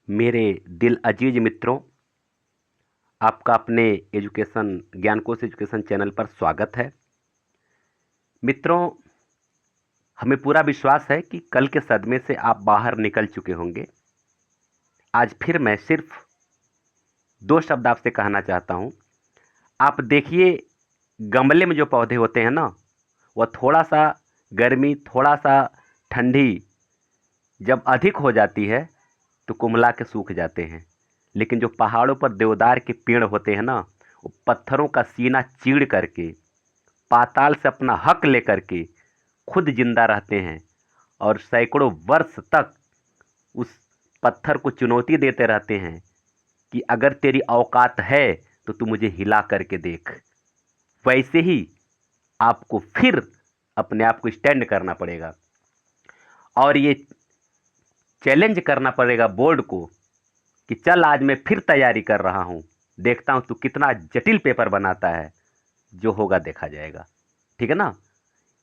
मेरे दिल अजीज मित्रों, आपका अपने एजुकेशन ज्ञानकोश एजुकेशन चैनल पर स्वागत है। मित्रों, हमें पूरा विश्वास है कि कल के सदमे से आप बाहर निकल चुके होंगे। आज फिर मैं सिर्फ दो शब्द आपसे कहना चाहता हूँ। आप देखिए, गमले में जो पौधे होते हैं ना, वह थोड़ा सा गर्मी, थोड़ा सा ठंडी जब अधिक हो जाती है तो कुम्हला के सूख जाते हैं। लेकिन जो पहाड़ों पर देवदार के पेड़ होते हैं ना, वो पत्थरों का सीना चीड़ करके, पाताल से अपना हक लेकर के खुद जिंदा रहते हैं और सैकड़ों वर्ष तक उस पत्थर को चुनौती देते रहते हैं कि अगर तेरी औकात है तो तू मुझे हिला करके देख। वैसे ही आपको फिर अपने आप को स्टैंड करना पड़ेगा और ये चैलेंज करना पड़ेगा बोर्ड को कि चल आज मैं फिर तैयारी कर रहा हूँ, देखता हूँ तू कितना जटिल पेपर बनाता है। जो होगा देखा जाएगा, ठीक है ना।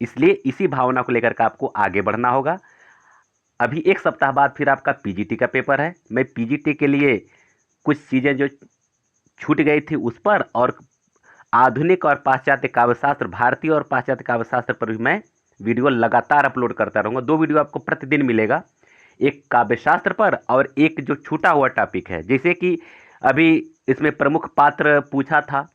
इसलिए इसी भावना को लेकर के आपको आगे बढ़ना होगा। अभी एक सप्ताह बाद फिर आपका पीजीटी का पेपर है। मैं पीजीटी के लिए कुछ चीज़ें जो छूट गई थी उस पर, और आधुनिक और पाश्चात्य काव्यशास्त्र, भारतीय और पाश्चात्य काव्यशास्त्र पर भी मैं वीडियो लगातार अपलोड करता रहूँगा। दो वीडियो आपको प्रतिदिन मिलेगा, एक काव्यशास्त्र पर और एक जो छूटा हुआ टॉपिक है। जैसे कि अभी इसमें प्रमुख पात्र पूछा था,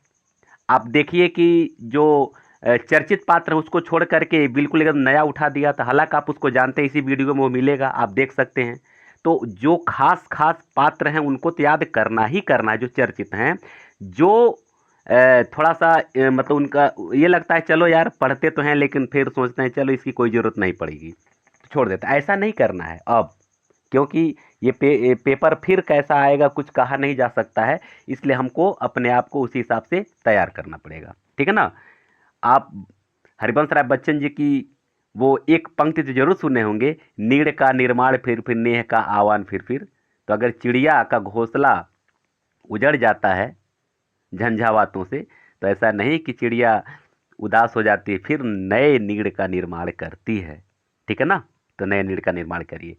आप देखिए कि जो चर्चित पात्र है उसको छोड़ करके बिल्कुल एकदम नया उठा दिया था। हालांकि आप उसको जानते हैं, इसी वीडियो में वो मिलेगा, आप देख सकते हैं। तो जो खास खास पात्र हैं उनको तो याद करना ही करना है, जो चर्चित हैं, जो थोड़ा सा मतलब उनका ये लगता है चलो यार पढ़ते तो हैं, लेकिन फिर सोचते हैं चलो इसकी कोई ज़रूरत नहीं पड़ेगी तो छोड़ देते हैं। ऐसा नहीं करना है अब, क्योंकि ये पेपर फिर कैसा आएगा कुछ कहा नहीं जा सकता है। इसलिए हमको अपने आप को उसी हिसाब से तैयार करना पड़ेगा, ठीक है ना। आप हरिवंश राय बच्चन जी की वो एक पंक्ति तो जरूर सुने होंगे, नीड़ का निर्माण फिर नेह का आवान फिर। तो अगर चिड़िया का घोंसला उजड़ जाता है झंझावातों से, तो ऐसा नहीं कि चिड़िया उदास हो जाती है, फिर नए नीड़ का निर्माण करती है, ठीक है ना। तो नए नीड़ का निर्माण करिए।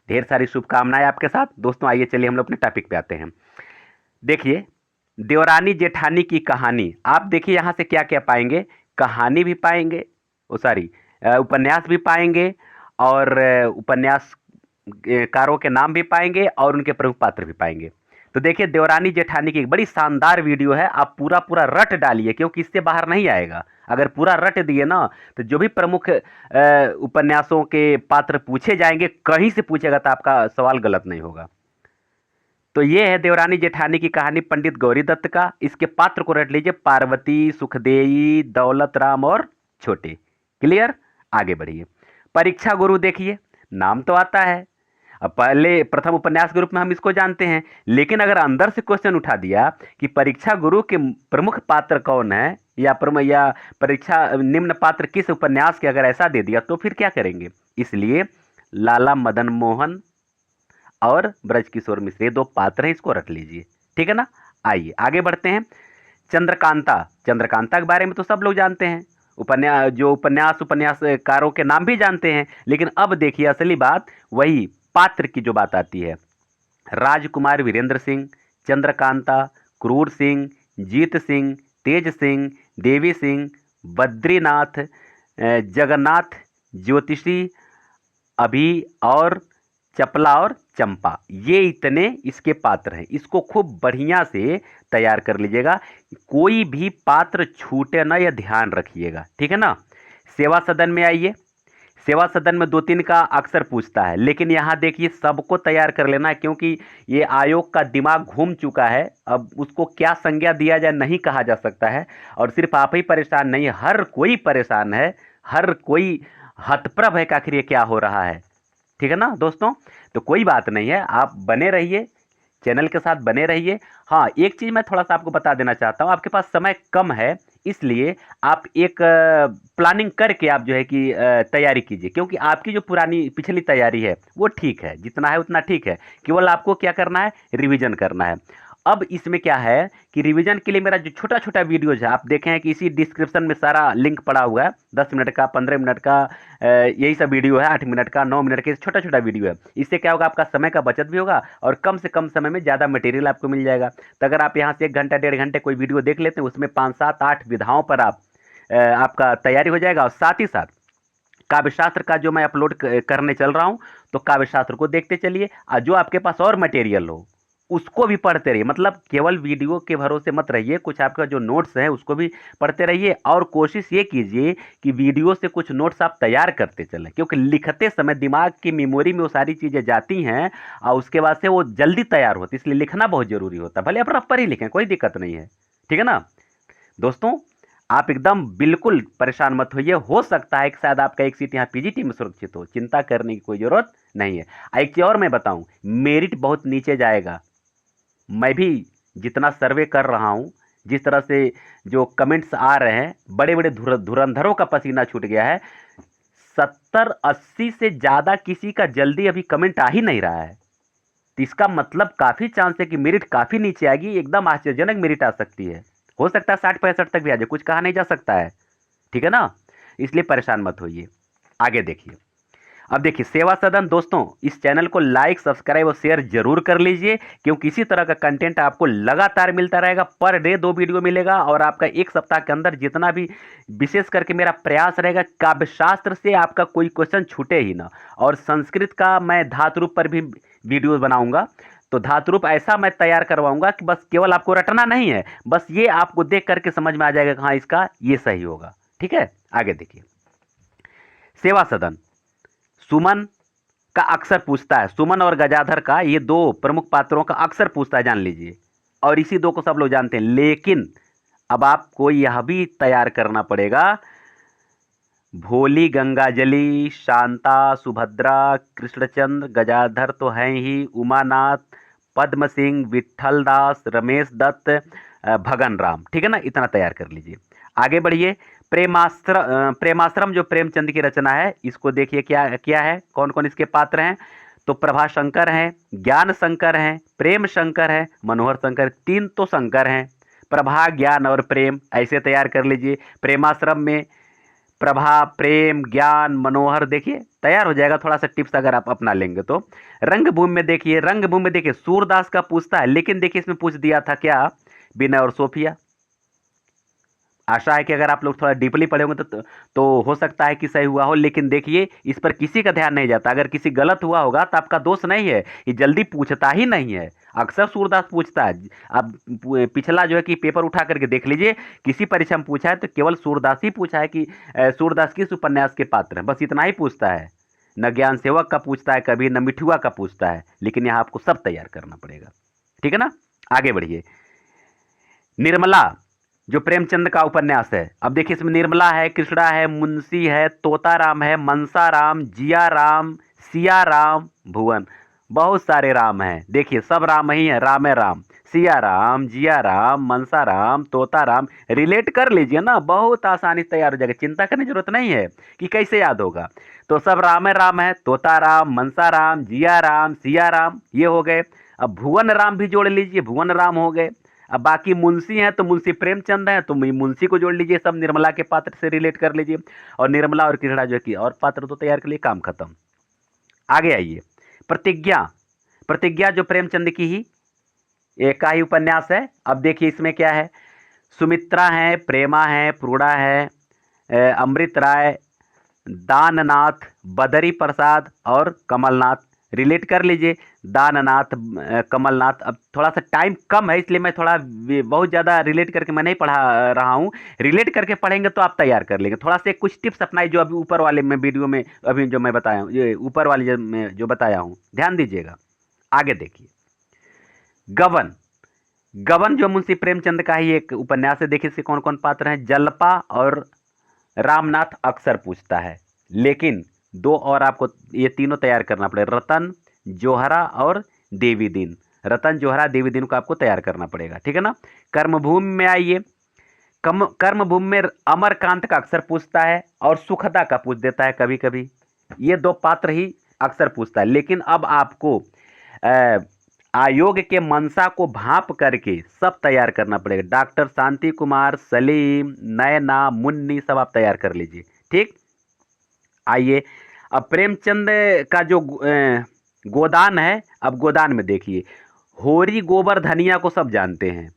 ढेर सारी शुभकामनाएं आपके साथ। दोस्तों आइए चलिए हम लोग अपने टॉपिक पे आते हैं। देखिए, देवरानी जेठानी की कहानी, आप देखिए यहाँ से क्या क्या पाएंगे। कहानी भी पाएंगे, ओ सॉरी, उपन्यास भी पाएंगे, और उपन्यास कारों के नाम भी पाएंगे और उनके प्रमुख पात्र भी पाएंगे। तो देखिए, देवरानी जेठानी की एक बड़ी शानदार वीडियो है। आप पूरा पूरा रट डालिए, क्योंकि इससे बाहर नहीं आएगा। अगर पूरा रट दिए ना, तो जो भी प्रमुख उपन्यासों के पात्र पूछे जाएंगे, कहीं से पूछेगा तो आपका सवाल गलत नहीं होगा। तो ये है देवरानी जेठानी की कहानी पंडित गौरी दत्त का। इसके पात्र को रट लीजिए, पार्वती, सुखदेई, दौलत राम और छोटे। क्लियर, आगे बढ़िए। परीक्षा गुरु देखिए, नाम तो आता है। अब पहले प्रथम उपन्यास के रूप में हम इसको जानते हैं, लेकिन अगर अंदर से क्वेश्चन उठा दिया कि परीक्षा गुरु के प्रमुख पात्र कौन है, या परीक्षा निम्न पात्र किस उपन्यास के, अगर ऐसा दे दिया तो फिर क्या करेंगे। इसलिए लाला मदन मोहन और ब्रजकिशोर मिश्र, ये दो पात्र हैं, इसको रख लीजिए, ठीक है ना। आइए आगे बढ़ते हैं। चंद्रकांता, चंद्रकांता के बारे में तो सब लोग जानते हैं। उपन्यासकारों के नाम भी जानते हैं। लेकिन अब देखिए असली बात, वही पात्र की जो बात आती है। राजकुमार वीरेंद्र सिंह, चंद्रकांता, क्रूर सिंह, जीत सिंह, तेज सिंह, देवी सिंह, बद्रीनाथ, जगन्नाथ, ज्योतिषी, अभी और चपला और चंपा, ये इतने इसके पात्र हैं। इसको खूब बढ़िया से तैयार कर लीजिएगा, कोई भी पात्र छूटे ना, यह ध्यान रखिएगा, ठीक है ना। सेवा सदन में आइए। सेवा सदन में दो तीन का अक्सर पूछता है, लेकिन यहाँ देखिए सबको तैयार कर लेना है, क्योंकि ये आयोग का दिमाग घूम चुका है। अब उसको क्या संज्ञा दिया जाए नहीं कहा जा सकता है। और सिर्फ आप ही परेशान नहीं है, हर कोई परेशान है, हर कोई हतप्रभ है कि आखिर ये क्या हो रहा है, ठीक है ना दोस्तों। तो कोई बात नहीं है, आप बने रहिए, चैनल के साथ बने रहिए। हाँ, एक चीज़ मैं थोड़ा सा आपको बता देना चाहता हूँ, आपके पास समय कम है, इसलिए आप एक प्लानिंग करके आप जो है कि तैयारी कीजिए, क्योंकि आपकी जो पुरानी पिछली तैयारी है वो ठीक है, जितना है उतना ठीक है। केवल आपको क्या करना है, रिवीजन करना है। अब इसमें क्या है कि रिवीजन के लिए मेरा जो छोटा छोटा वीडियोज है, आप देखें कि इसी डिस्क्रिप्शन में सारा लिंक पड़ा हुआ है, 10 मिनट का, 15 मिनट का, यही सब वीडियो है, 8 मिनट का, 9 मिनट का, छोटा छोटा वीडियो है। इससे क्या होगा, आपका समय का बचत भी होगा और कम से कम समय में ज़्यादा मटेरियल आपको मिल जाएगा। तो अगर आप यहाँ से 1 घंटा 1.5 घंटे कोई वीडियो देख लेते हैं, उसमें 5 7 8 विधाओं पर आपका तैयारी हो जाएगा। और साथ ही साथ काव्यशास्त्र का जो मैं अपलोड करने चल रहा हूं, तो काव्यशास्त्र को देखते चलिए, और जो आपके पास और मटेरियल हो उसको भी पढ़ते रहिए। मतलब केवल वीडियो के भरोसे मत रहिए, कुछ आपका जो नोट्स है उसको भी पढ़ते रहिए, और कोशिश ये कीजिए कि वीडियो से कुछ नोट्स आप तैयार करते चलें, क्योंकि लिखते समय दिमाग की मेमोरी में वो सारी चीज़ें जाती हैं और उसके बाद से वो जल्दी तैयार होती है। इसलिए लिखना बहुत ज़रूरी होता है, भले आप रफ पर ही लिखें, कोई दिक्कत नहीं है। ठीक है ना दोस्तों, आप एकदम बिल्कुल परेशान मत होइए, हो सकता है कि शायद आपका एक सीट यहाँ पीजीटी में सुरक्षित हो, चिंता करने की कोई जरूरत नहीं है। एक चीज और मैं बताऊं, मेरिट बहुत नीचे जाएगा। मैं भी जितना सर्वे कर रहा हूं, जिस तरह से जो कमेंट्स आ रहे हैं, बड़े बड़े धुरंधरों का पसीना छूट गया है। 70 80 से ज्यादा किसी का जल्दी अभी कमेंट आ ही नहीं रहा है, तो इसका मतलब काफी चांस है कि मेरिट काफी नीचे आएगी, एकदम आश्चर्यजनक मेरिट आ सकती है। हो सकता है 60 65 तक भी आ जाए, कुछ कहा नहीं जा सकता है। ठीक है ना, इसलिए परेशान मत होइए। आगे देखिए, अब देखिए सेवा सदन दोस्तों, इस चैनल को लाइक सब्सक्राइब और शेयर जरूर कर लीजिए, क्योंकि इसी तरह का कंटेंट आपको लगातार मिलता रहेगा। पर डे 2 वीडियो मिलेगा, और आपका एक सप्ताह के अंदर जितना भी, विशेष करके मेरा प्रयास रहेगा काव्यशास्त्र से आपका कोई क्वेश्चन छूटे ही ना। और संस्कृत का मैं धातु रूप पर भी वीडियो बनाऊंगा, तो धातु रूप ऐसा मैं तैयार करवाऊंगा कि बस केवल आपको रटना नहीं है, बस ये आपको देख करके समझ में आ जाएगा कि हाँ इसका ये सही होगा। ठीक है, आगे देखिए, सेवा सदन सुमन का अक्सर पूछता है, सुमन और गजाधर का, ये दो प्रमुख पात्रों का अक्सर पूछता है, जान लीजिए। और इसी दो को सब लोग जानते हैं, लेकिन अब आपको यह भी तैयार करना पड़ेगा, भोली गंगाजली, शांता, सुभद्रा, कृष्णचंद्र, गजाधर तो हैं ही, उमानाथ, पद्म सिंह, विट्ठल दास, रमेश दत्त, भगन राम। ठीक है ना, इतना तैयार कर लीजिए। आगे बढ़िए, प्रेमाश्रम जो प्रेमचंद की रचना है, इसको देखिए क्या क्या है, कौन कौन इसके पात्र हैं। तो प्रभा शंकर हैं, ज्ञान शंकर हैं, प्रेम शंकर है, मनोहर शंकर, तीन तो शंकर हैं। प्रभा, ज्ञान और प्रेम, ऐसे तैयार कर लीजिए। प्रेमाश्रम में प्रभा, प्रेम, ज्ञान, मनोहर, देखिए तैयार हो जाएगा, थोड़ा सा टिप्स अगर आप अपना लेंगे तो। रंगभूमि में देखिए, रंगभूमि में देखिए सूरदास का पूछता है, लेकिन देखिए इसमें पूछ दिया था क्या, विनय और सोफिया। आशा है कि अगर आप लोग थोड़ा डीपली पढ़े होंगे तो हो सकता है कि सही हुआ हो, लेकिन देखिए इस पर किसी का ध्यान नहीं जाता। अगर किसी गलत हुआ होगा तो आपका दोष नहीं है, ये जल्दी पूछता ही नहीं है। अक्सर सूरदास पूछता है, आप पिछला जो है कि पेपर उठा करके देख लीजिए, किसी परीक्षा में पूछा है तो केवल सूरदास ही पूछा है कि सूरदास किस उपन्यास के पात्र हैं, बस इतना ही पूछता है। न ज्ञान सेवक का पूछता है कभी, न मिठुआ का पूछता है, लेकिन यहाँ आपको सब तैयार करना पड़ेगा। ठीक है ना, आगे बढ़िए। निर्मला जो प्रेमचंद का उपन्यास है, अब देखिए इसमें निर्मला है, कृष्णा है, मुंशी है, तोताराम है, मनसा राम, जिया राम, सिया राम, भुवन, बहुत सारे राम हैं। देखिए सब राम ही है, राम है राम, सिया राम, जिया राम, मनसा राम, तोता राम, रिलेट कर लीजिए ना, बहुत आसानी से तैयार हो जाएगा, चिंता करने की जरूरत नहीं है कि कैसे याद होगा। तो सब राम है, तोता राम, मनसा राम, जिया राम, सिया राम, ये हो गए। अब भुवन राम भी जोड़ लीजिए, भुवन राम हो गए। अब बाकी मुंशी हैं तो मुंशी प्रेमचंद हैं, तो मुंशी को जोड़ लीजिए, सब निर्मला के पात्र से रिलेट कर लीजिए। और निर्मला और कृष्णा जो कि और पात्र तो तैयार कर लिए, काम खत्म। आगे आइए, प्रतिज्ञा, प्रतिज्ञा जो प्रेमचंद की ही एक का ही उपन्यास है। अब देखिए इसमें क्या है, सुमित्रा है, प्रेमा है, प्रूढ़ा है, अमृत राय, दाननाथ, बदरी प्रसाद और कमलनाथ, रिलेट कर लीजिए। दाननाथ, कमलनाथ। अब थोड़ा सा टाइम कम है, इसलिए मैं थोड़ा बहुत ज़्यादा रिलेट करके मैं नहीं पढ़ा रहा हूँ, रिलेट करके पढ़ेंगे तो आप तैयार कर लेंगे। थोड़ा सा कुछ टिप्स अपनाइए, जो अभी ऊपर वाले में वीडियो में अभी जो मैं बताया हूँ, ये ऊपर वाले जो बताया हूँ, ध्यान दीजिएगा। आगे देखिए, गबन, गबन जो मुंशी प्रेमचंद का ही एक उपन्यास है। देखिए इसके कौन कौन पात्र हैं, जलपा और रामनाथ अक्सर पूछता है, लेकिन दो और आपको ये तीनों तैयार करना पड़ेगा, रतन, जोहरा और देवी दिन। रतन, जोहरा, देवी दिन को आपको तैयार करना पड़ेगा। ठीक है ना, कर्मभूमि में आइए, कर्मभूमि में अमरकांत का अक्सर पूछता है और सुखदा का पूछ देता है कभी कभी, ये दो पात्र ही अक्सर पूछता है। लेकिन अब आपको आयोग के मंशा को भांप करके सब तैयार करना पड़ेगा। डॉक्टर शांति कुमार, सलीम, नैना, मुन्नी सब आप तैयार कर लीजिए। ठीक, आइए अब प्रेमचंद का जो गोदान है, अब गोदान में देखिए, होरी गोबर धनिया को सब जानते हैं।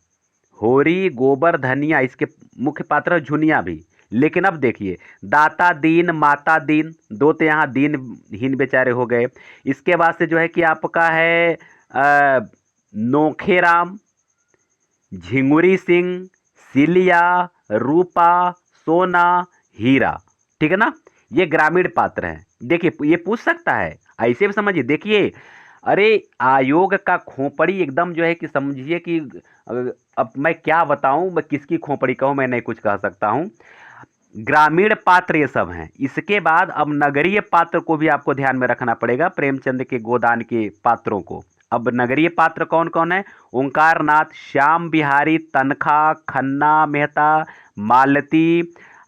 होरी गोबर धनिया इसके मुख्य पात्र है, झुनिया भी। लेकिन अब देखिए, दाता दीन, माता दीन, दो तो यहाँ दीनहीन बेचारे हो गए। इसके बाद से जो है कि आपका है नोखेराम, झिंगुरी सिंह, सिलिया, रूपा, सोना, हीरा। ठीक है ना, ये ग्रामीण पात्र हैं। देखिए ये पूछ सकता है, ऐसे भी समझिए। देखिए अरे आयोग का खोपड़ी एकदम जो है कि समझिए कि अब मैं क्या बताऊं, मैं किसकी खोपड़ी कहूं, मैं नहीं कुछ कह सकता हूं। ग्रामीण पात्र ये सब हैं। इसके बाद अब नगरीय पात्र को भी आपको ध्यान में रखना पड़ेगा, प्रेमचंद के गोदान के पात्रों को। अब नगरीय पात्र कौन कौन है? ओंकार नाथ, श्याम बिहारी, तनखा, खन्ना मेहता, मालती,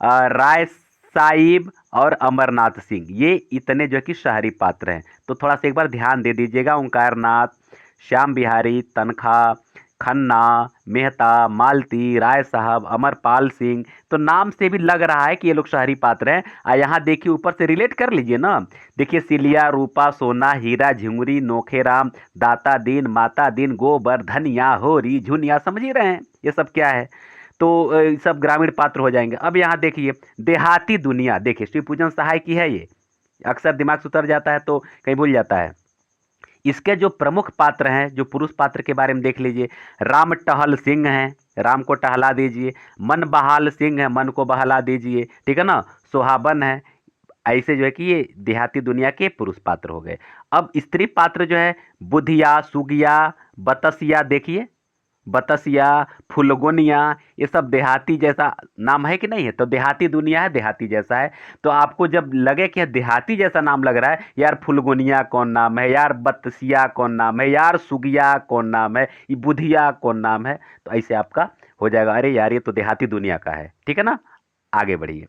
राय साहिब और अमरनाथ सिंह। ये इतने जो है कि शहरी पात्र हैं। तो थोड़ा सा एक बार ध्यान दे दीजिएगा, ओंकार नाथ, श्याम बिहारी, तनखा, खन्ना, मेहता, मालती, राय साहब, अमरपाल सिंह। तो नाम से भी लग रहा है कि ये लोग शहरी पात्र हैं। यहाँ देखिए ऊपर से रिलेट कर लीजिए ना। देखिए सिलिया, रूपा, सोना, हीरा, झिंगुरी, नोखेराम, दाता दीन, माता दीन, गोबर धनिया, होरी, झुनिया, समझ ही रहे हैं ये सब क्या है। तो सब ग्रामीण पात्र हो जाएंगे। अब यहाँ देखिए देहाती दुनिया, देखिए शिव पूजन सहाय की है ये, अक्सर दिमाग से उतर जाता है तो कहीं भूल जाता है। इसके जो प्रमुख पात्र हैं, जो पुरुष पात्र के बारे में देख लीजिए, राम टहल सिंह हैं, राम को टहला दीजिए। मन बहाल सिंह है, मन को बहला दीजिए। ठीक है ना, सुहाबन है। ऐसे जो है कि ये देहाती दुनिया के पुरुष पात्र हो गए। अब स्त्री पात्र जो है, बुधिया, सुगिया, बतसिया, देखिए बतसिया, फुलगोनिया, ये सब देहाती जैसा नाम है कि नहीं है? तो देहाती दुनिया है, देहाती जैसा है। तो आपको जब लगे कि देहाती जैसा नाम लग रहा है, यार फुलगोनिया कौन नाम है, यार बतसिया कौन नाम है, यार सुगिया कौन नाम है, ये बुधिया कौन नाम है, तो ऐसे आपका हो जाएगा, अरे यार ये तो देहाती दुनिया का है। ठीक है ना, आगे बढ़िए।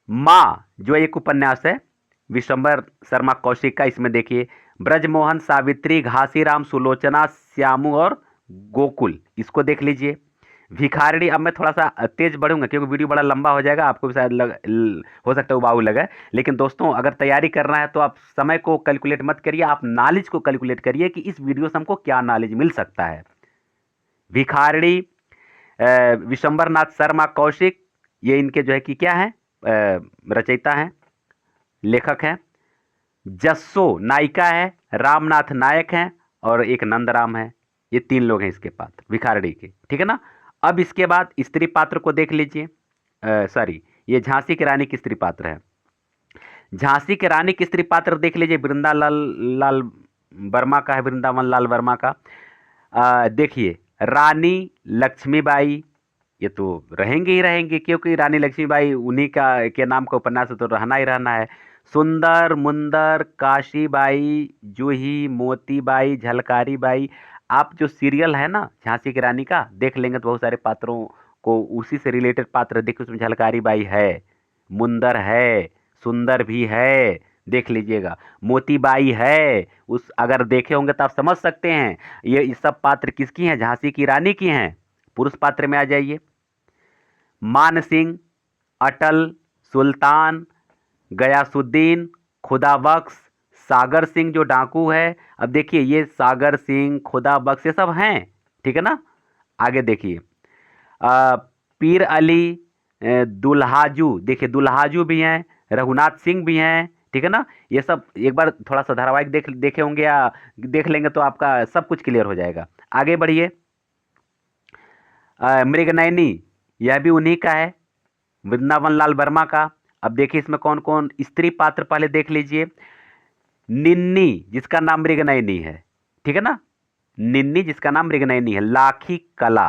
माँ जो एक उपन्यास है विशंबर शर्मा कौशिक का, इसमें देखिए ब्रजमोहन, सावित्री, घासीराम, सुलोचना, श्यामू और गोकुल, इसको देख लीजिए। भिखारिणी, अब मैं थोड़ा सा तेज बढ़ूंगा क्योंकि वीडियो बड़ा लंबा हो जाएगा, आपको भी शायद हो सकता है उबाऊ लगे। लेकिन दोस्तों अगर तैयारी करना है तो आप समय को कैलकुलेट मत करिए, आप नॉलेज को कैलकुलेट करिए कि इस वीडियो से हमको क्या नॉलेज मिल सकता है। भिखारिणी विशंबर नाथ शर्मा कौशिक, ये इनके जो है कि क्या है, रचयिता हैं, लेखक हैं। जस्सो नायिका है, रामनाथ नायक हैं और एक नंदराम है। ये तीन लोग हैं इसके पात्र भिखारणी के। ठीक है ना, अब इसके बाद स्त्री पात्र को देख लीजिए। सॉरी, ये झांसी की रानी की स्त्री पात्र है। झांसी की रानी की स्त्री पात्र देख लीजिए, वृंदालाल लाल वर्मा का है, वृंदावन लाल वर्मा का। देखिए रानी लक्ष्मीबाई, ये तो रहेंगे ही रहेंगे क्योंकि रानी लक्ष्मीबाई उन्हीं का के नाम का उपन्यास है, तो रहना ही रहना है। सुंदर मुंदर, काशीबाई, जूही, मोतीबाई, झलकारी बाई। आप जो सीरियल है ना झांसी की रानी का देख लेंगे तो बहुत सारे पात्रों को उसी से रिलेटेड पात्र देखिए, उसमें झलकारी बाई है, मुंदर है, सुंदर भी है, देख लीजिएगा, मोतीबाई है। उस अगर देखे होंगे तो आप समझ सकते हैं ये सब पात्र किसकी हैं, झांसी की रानी की हैं। पुरुष पात्र में आ जाइए, मान सिंह, अटल, सुल्तान, गयासुद्दीन, खुदा बख्श, सागर सिंह जो डाकू है। अब देखिए ये सागर सिंह, खुदा बख्श ये सब हैं। ठीक है ना, आगे देखिए पीर अली, दुल्हाजू, देखिए दुल्हाजू भी हैं, रघुनाथ सिंह भी हैं। ठीक है ना, ये सब एक बार थोड़ा सा धारावाहिक देखे होंगे या देख लेंगे तो आपका सब कुछ क्लियर हो जाएगा। आगे बढ़िए, मृगनयनी, यह भी उन्हीं का है, वृंदावन लाल वर्मा का। अब देखिए इसमें कौन कौन स्त्री पात्र पहले देख लीजिए। निन्नी जिसका नाम मृगनयनी है, ठीक है ना, निन्नी जिसका नाम मृगनयनी है, लाखी कला,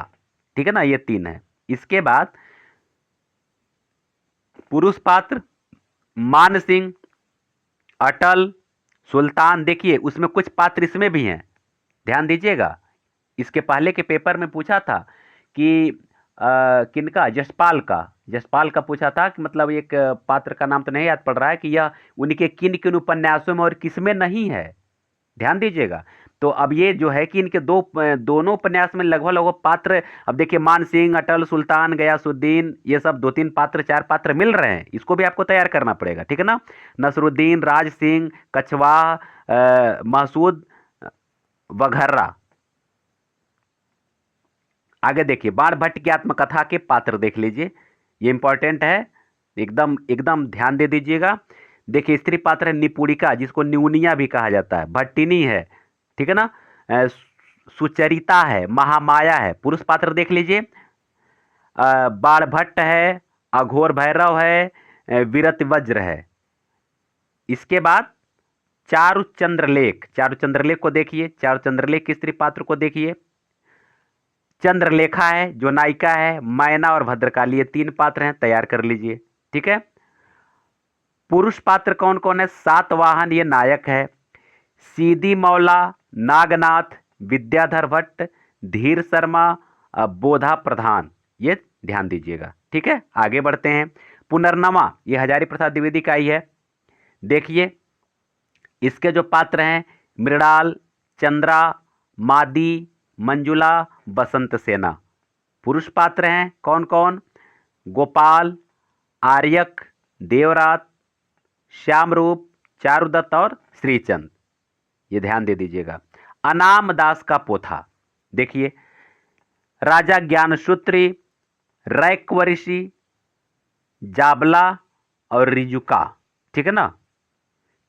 ठीक है ना, ये तीन है। इसके बाद पुरुष पात्र मान सिंह, अटल, सुल्तान। देखिए उसमें कुछ पात्र इसमें भी हैं, ध्यान दीजिएगा। इसके पहले के पेपर में पूछा था कि किनका, जसपाल का पूछा था कि मतलब एक पात्र का नाम तो नहीं याद पड़ रहा है कि यह उनके किन किन उपन्यासों में और किसमें नहीं है। ध्यान दीजिएगा। तो अब ये जो है कि इनके दोनों उपन्यास में लगभग लगभग पात्र, अब देखिए मान सिंह, अटल, सुल्तान, गयासुद्दीन, ये सब 2-3 पात्र 4 पात्र मिल रहे हैं, इसको भी आपको तैयार करना पड़ेगा, ठीक है ना। नसरुद्दीन, राज सिंह, कछवाह, महसूद वगैरह। आगे देखिए बाण भट्ट की आत्मकथा के पात्र देख लीजिए, ये इंपॉर्टेंट है, एकदम एकदम ध्यान दे दीजिएगा। देखिए स्त्री पात्र है निपुणिका, जिसको न्यूनिया भी कहा जाता है, भट्टिनी है, ठीक है ना। सुचरिता है, महामाया है। पुरुष पात्र देख लीजिए, बाण भट्ट है, अघोर भैरव है, वीरत वज्र है। इसके बाद चारुचंद्रलेख, चारुचंद्रलेख को देखिए, चारुचंद्रलेख के स्त्री पात्र को देखिए। चंद्रलेखा है जो नायिका है, मैना और भद्रकाली, ये 3 पात्र हैं, तैयार कर लीजिए, ठीक है। पुरुष पात्र कौन कौन है? सातवाहन, ये नायक है, सीधी मौला, नागनाथ, विद्याधर भट्ट, धीर शर्मा, बोधा प्रधान, ये ध्यान दीजिएगा, ठीक है। आगे बढ़ते हैं। पुनर्नवा, ये हजारी प्रसाद द्विवेदी का ही है। देखिए इसके जो पात्र हैं, मृणाल, चंद्रा, मादी, मंजुला, बसंत सेना। पुरुष पात्र हैं कौन कौन? गोपाल, आर्यक, देवरात, श्यामरूप, चारुदत्त और श्रीचंद, ये ध्यान दे दीजिएगा। अनाम दास का पोथा, देखिए राजा ज्ञानसूत्री, रैक्वऋषि, जाबला और रिजुका, ठीक है ना।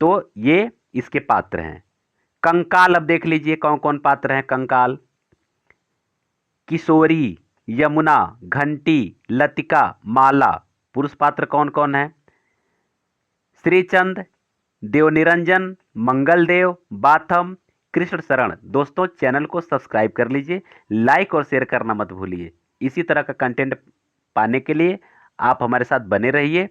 तो ये इसके पात्र हैं। कंकाल, अब देख लीजिए कौन कौन पात्र हैं। कंकाल, किशोरी, यमुना, घंटी, लतिका, माला। पुरुष पात्र कौन कौन है? श्रीचंद, देवनिरंजन, मंगलदेव, बाथम, कृष्ण शरण। दोस्तों चैनल को सब्सक्राइब कर लीजिए, लाइक और शेयर करना मत भूलिए। इसी तरह का कंटेंट पाने के लिए आप हमारे साथ बने रहिए,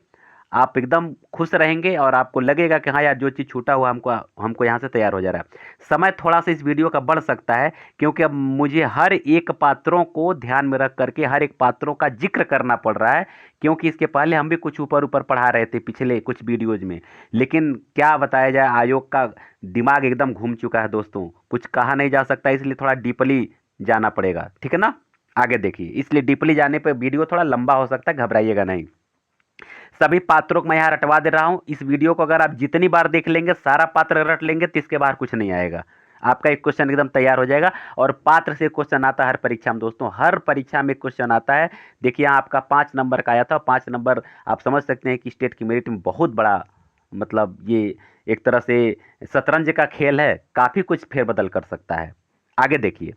आप एकदम खुश रहेंगे और आपको लगेगा कि हाँ यार जो चीज़ छूटा हुआ हमको यहाँ से तैयार हो जा रहा है। समय थोड़ा सा इस वीडियो का बढ़ सकता है क्योंकि अब मुझे हर एक पात्रों को ध्यान में रख करके हर एक पात्रों का जिक्र करना पड़ रहा है, क्योंकि इसके पहले हम भी कुछ ऊपर ऊपर पढ़ा रहे थे पिछले कुछ वीडियोज़ में, लेकिन क्या बताया जाए, आयोग का दिमाग एकदम घूम चुका है दोस्तों, कुछ कहा नहीं जा सकता, इसलिए थोड़ा डीपली जाना पड़ेगा, ठीक है ना। आगे देखिए, इसलिए डीपली जाने पर वीडियो थोड़ा लंबा हो सकता है, घबराइएगा नहीं। सभी पात्रों को मैं यहाँ रटवा दे रहा हूँ। इस वीडियो को अगर आप जितनी बार देख लेंगे, सारा पात्र रट लेंगे, तो इसके बाहर कुछ नहीं आएगा, आपका एक क्वेश्चन एकदम तैयार हो जाएगा। और पात्र से क्वेश्चन आता है हर परीक्षा में दोस्तों, हर परीक्षा में क्वेश्चन आता है। देखिए यहाँ आपका 5 नंबर का आया था, 5 नंबर आप समझ सकते हैं कि स्टेट की मेरिट में बहुत बड़ा, मतलब ये एक तरह से शतरंज का खेल है, काफ़ी कुछ फेरबदल कर सकता है। आगे देखिए,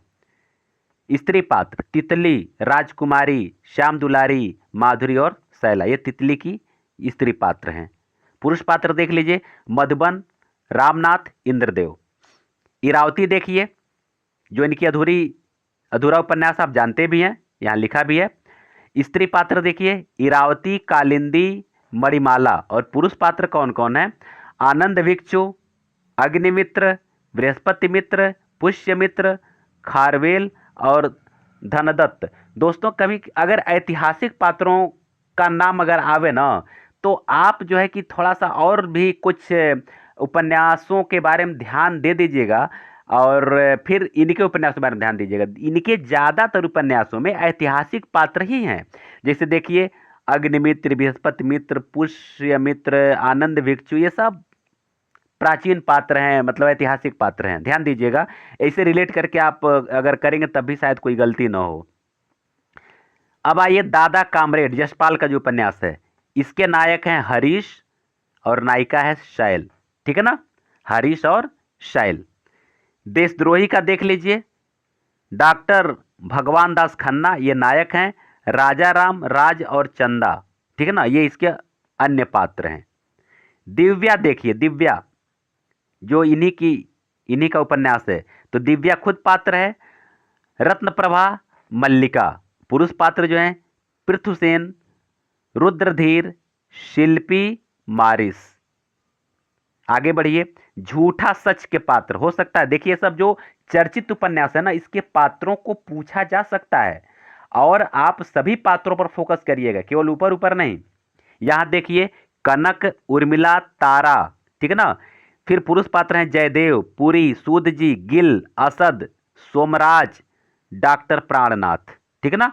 स्त्री पात्र तितली, राजकुमारी, श्याम दुलारी, माधुरी और शैला, ये तितली की स्त्री पात्र हैं। पुरुष पात्र देख लीजिए, मधुबन, रामनाथ, इंद्रदेव। इरावती देखिए, जो इनकी अधूरा उपन्यास आप जानते भी हैं, यहाँ लिखा भी है। स्त्री पात्र देखिए, इरावती, कालिंदी, मणिमाला। और पुरुष पात्र कौन कौन है? आनंद भिक्षु, अग्निमित्र, बृहस्पति मित्र, पुष्यमित्र, खारवेल और धनदत्त। दोस्तों कभी अगर ऐतिहासिक पात्रों का नाम अगर आवे ना, तो आप जो है कि थोड़ा सा और भी कुछ उपन्यासों के बारे में ध्यान दे दीजिएगा और फिर इनके उपन्यासों के बारे में ध्यान दीजिएगा। इनके ज़्यादातर उपन्यासों में ऐतिहासिक पात्र ही हैं। जैसे देखिए अग्निमित्र, बृहस्पति मित्र, पुष्यमित्र, आनंद भिक्षु, ये सब प्राचीन पात्र हैं, मतलब ऐतिहासिक पात्र हैं, ध्यान दीजिएगा। ऐसे रिलेट करके आप अगर करेंगे तब भी शायद कोई गलती ना हो। अब आइए दादा कामरेड, यशपाल का जो उपन्यास है, इसके नायक हैं हरीश और नायिका है शैल, ठीक है ना, हरीश और शैल। देशद्रोही का देख लीजिए, डॉक्टर भगवान दास खन्ना, ये नायक हैं, राजा राम, राज और चंदा, ठीक है ना, ये इसके अन्य पात्र हैं। दिव्या देखिए, दिव्या जो इन्हीं का उपन्यास है, तो दिव्या खुद पात्र है। रत्नप्रभा, मल्लिका। पुरुष पात्र जो हैं पृथुसेन, रुद्रधीर, शिल्पी, मारिस। आगे बढ़िए, झूठा सच के पात्र हो सकता है, देखिए सब जो चर्चित उपन्यास है ना, इसके पात्रों को पूछा जा सकता है और आप सभी पात्रों पर फोकस करिएगा, केवल ऊपर ऊपर नहीं। यहां देखिए कनक, उर्मिला, तारा, ठीक है ना, फिर पुरुष पात्र हैं जयदेव, पुरी, सूद जी, गिल, असद, सोमराज, डॉक्टर प्राणनाथ। ठीक है ना।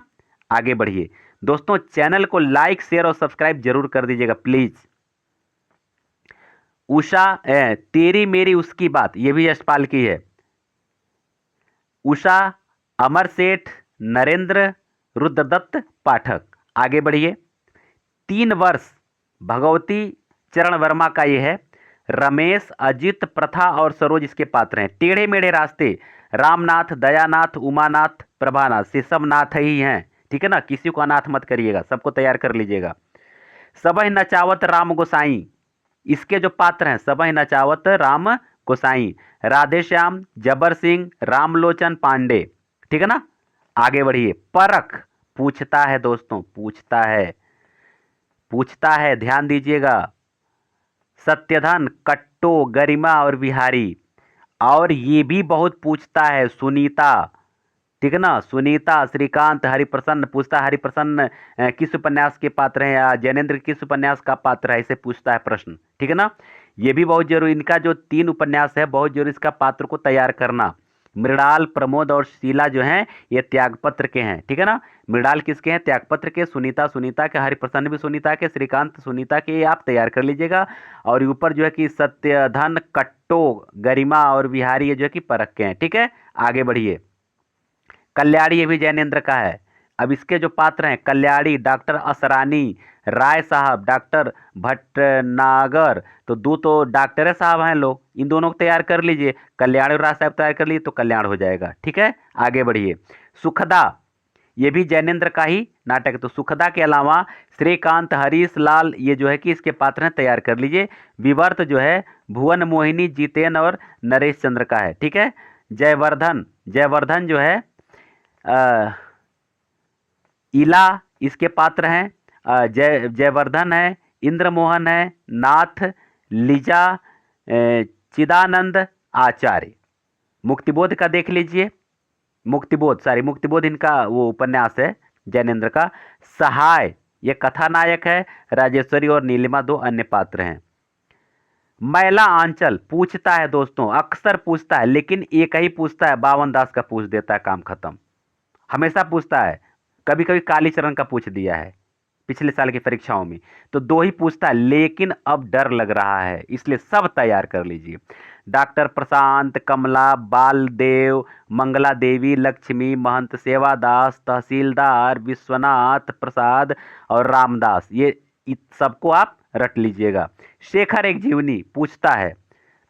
आगे बढ़िए दोस्तों, चैनल को लाइक शेयर और सब्सक्राइब जरूर कर दीजिएगा प्लीज। उषा तेरी मेरी उसकी बात, ये भी यशपाल की है। उषा, अमर सेठ, नरेंद्र, रुद्रदत्त पाठक। आगे बढ़िए। 3 वर्ष भगवती चरण वर्मा का ये है। रमेश, अजित, प्रथा और सरोज इसके पात्र हैं। टेढ़े मेढ़े रास्ते, रामनाथ, दयानाथ, उमानाथ, प्रभानाथ, ये सब नाथ ही हैं। ठीक है ना, किसी को अनाथ मत करिएगा, सबको तैयार कर लीजिएगा। सबह नचावत राम गोसाई, इसके जो पात्र हैं सबह नचावत राम गोसाई, राधे श्याम, जबर सिंह, रामलोचन पांडे। ठीक है ना। आगे बढ़िए। परख पूछता है दोस्तों, पूछता है, ध्यान दीजिएगा। सत्यधन, कट्टो, गरिमा और बिहारी। और ये भी बहुत पूछता है, सुनीता। ठीक है ना, सुनीता, श्रीकांत, हरिप्रसन्न पूछता है। हरिप्रसन्न किस उपन्यास के पात्र हैं, या जैनेन्द्र किस उपन्यास का पात्र है, इसे पूछता है प्रश्न। ठीक है ना। ये भी बहुत जरूरी, इनका जो 3 उपन्यास है बहुत जरूरी, इसका पात्र को तैयार करना। मृणाल, प्रमोद और शीला जो हैं ये त्यागपत्र के हैं। ठीक है ना। मृणाल किसके हैं, त्यागपत्र के। सुनीता सुनीता के, हरिप्रसन्न भी सुनीता के, श्रीकांत सुनीता के, ये आप तैयार कर लीजिएगा। और ऊपर जो है कि सत्यधन, कट्टो, गरिमा और बिहारी ये जो है कि परख के हैं। ठीक है। आगे बढ़िए। कल्याणी, ये भी जैनेन्द्र का है। अब इसके जो पात्र हैं, कल्याणी डॉक्टर असरानी, राय साहब डॉक्टर भटनागर, तो 2 तो डॉक्टर साहब हैं लोग, इन दोनों को तैयार कर लीजिए। कल्याण और राय साहब तैयार कर लीजिए तो कल्याण हो जाएगा। ठीक है। आगे बढ़िए। सुखदा, ये भी जैनेन्द्र का ही नाटक है। तो सुखदा के अलावा श्रीकांत, हरीश लाल ये जो है कि इसके पात्र हैं, तैयार कर लीजिए। विवर्त जो है भुवन मोहिनी, जितेन और नरेश चंद्र का है। ठीक है। जयवर्धन, जयवर्धन जो है इला इसके पात्र हैं। जयवर्धन है, इंद्रमोहन है, नाथ, लिजा, चिदानंद, आचार्य। मुक्तिबोध का देख लीजिए। मुक्तिबोध इनका वो उपन्यास है जैनेन्द्र का। सहाय ये कथानायक है। राजेश्वरी और नीलिमा 2 अन्य पात्र हैं। मैला आंचल पूछता है दोस्तों, अक्सर पूछता है, लेकिन एक ही पूछता है, बावन दास का पूछ देता है, काम खत्म। हमेशा पूछता है, कभी कभी कालीचरण का पूछ दिया है पिछले साल की परीक्षाओं में। तो 2 ही पूछता है, लेकिन अब डर लग रहा है, इसलिए सब तैयार कर लीजिए। डॉक्टर प्रशांत, कमला, बालदेव, मंगला देवी, लक्ष्मी, महंत सेवादास, तहसीलदार, विश्वनाथ प्रसाद और रामदास, ये सबको आप रट लीजिएगा। शेखर एक जीवनी पूछता है,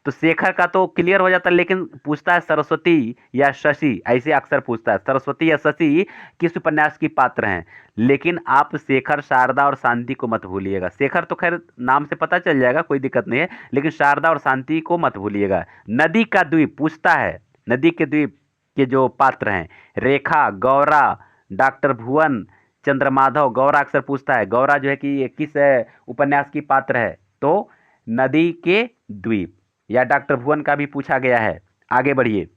तो शेखर का तो क्लियर हो जाता है, लेकिन पूछता है सरस्वती या शशि, ऐसे अक्सर पूछता है सरस्वती या शशि किस उपन्यास की पात्र हैं। लेकिन आप शेखर, शारदा और शांति को मत भूलिएगा। शेखर तो खैर नाम से पता चल जाएगा, कोई दिक्कत नहीं है, लेकिन शारदा और शांति को मत भूलिएगा। नदी का द्वीप पूछता है, नदी के द्वीप के जो पात्र हैं रेखा, गौरा, डॉक्टर भुवन, चंद्रमाधव। गौरा अक्सर पूछता है, गौरा जो है कि ये किस उपन्यास की पात्र है, तो नदी के द्वीप। या डॉक्टर भुवन का भी पूछा गया है। आगे बढ़िए।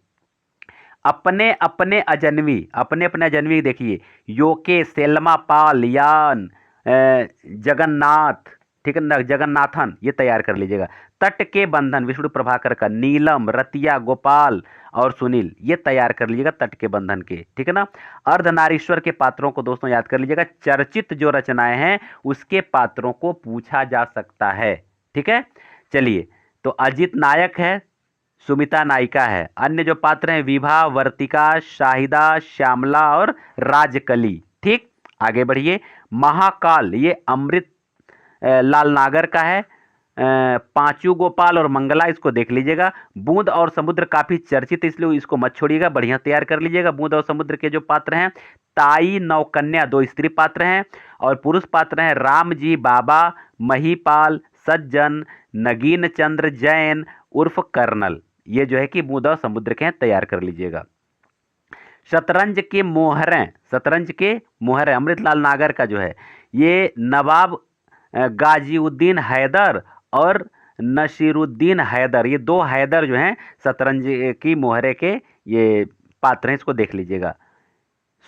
अपने अपने अजन्वी देखिए, योके, सेल्मा पाल, यान, जगन्नाथ। ठीक है ना, जगन्नाथन ये तैयार कर लीजिएगा। तट के बंधन विष्णु प्रभाकर का, नीलम, रतिया, गोपाल और सुनील ये तैयार कर लीजिएगा तट के बंधन के। ठीक है ना। अर्धनारीश्वर के पात्रों को दोस्तों याद कर लीजिएगा। चर्चित जो रचनाएं हैं उसके पात्रों को पूछा जा सकता है। ठीक है। चलिए, तो अजित नायक है, सुमिता नायिका है। अन्य जो पात्र हैं विभा, वर्तिका, शाहिदा, श्यामला और राजकली। ठीक। आगे बढ़िए। महाकाल ये अमृत लाल नागर का है। पांचू गोपाल और मंगला इसको देख लीजिएगा। बूंद और समुद्र काफी चर्चित, इसलिए इसको मत छोड़िएगा, बढ़िया तैयार कर लीजिएगा। बूंद और समुद्र के जो पात्र हैं ताई, नौकन्या 2 स्त्री पात्र हैं, और पुरुष पात्र हैं राम जी, बाबा, महीपाल, सज्जन, नगीन चंद्र जैन उर्फ कर्नल। ये जो है कि बूंद और समुद्र के हैं, तैयार कर लीजिएगा। शतरंज के मोहरें अमृतलाल नागर का जो है, ये नवाब गाजीउद्दीन हैदर और नसीरुद्दीन हैदर, ये 2 हैदर जो हैं शतरंज की मोहरे के ये पात्र हैं, इसको देख लीजिएगा।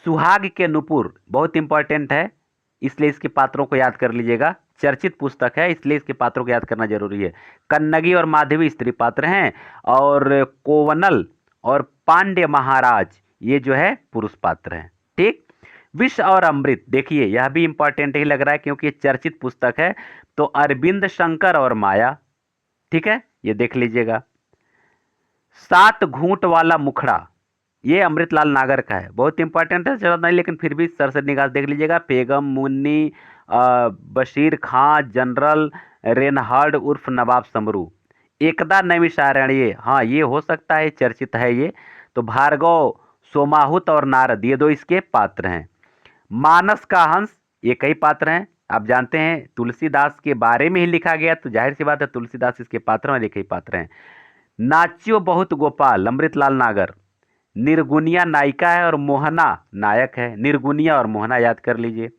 सुहाग के नुपुर बहुत इंपॉर्टेंट है, इसलिए इसके पात्रों को याद कर लीजिएगा। चर्चित पुस्तक है, इसलिए इसके पात्रों को याद करना जरूरी है। कन्नगी और माधवी स्त्री पात्र हैं, और कोवनल और पांड्य महाराज ये जो है पुरुष पात्र हैं। ठीक। विष और अमृत, देखिए यह भी इंपॉर्टेंट ही लग रहा है क्योंकि ये चर्चित पुस्तक है। तो अरविंद शंकर और माया, ठीक है, ये देख लीजिएगा। सात घूंट वाला मुखड़ा, ये अमृतलाल नागर का है, बहुत इंपॉर्टेंट है, ज़्यादा नहीं लेकिन फिर भी सर से निगाह देख लीजिएगा। बेगम मुन्नी बशीर खां जनरल रेनहार्ड उर्फ नवाब समरू। एकदा नैमिषारण्य, हाँ ये हो सकता है, चर्चित है ये। तो भार्गव सोमाहुत और नारद ये दो इसके पात्र हैं। मानस का हंस, ये कई पात्र हैं, आप जानते हैं तुलसीदास के बारे में ही लिखा गया, तो जाहिर सी बात है तुलसीदास इसके पात्र हैं, कई पात्र हैं। नाच्यो बहुत गोपाल, अमृतलाल नागर। निर्गुनिया नायिका है और मोहना नायक है, निर्गुनिया और मोहना याद कर लीजिए।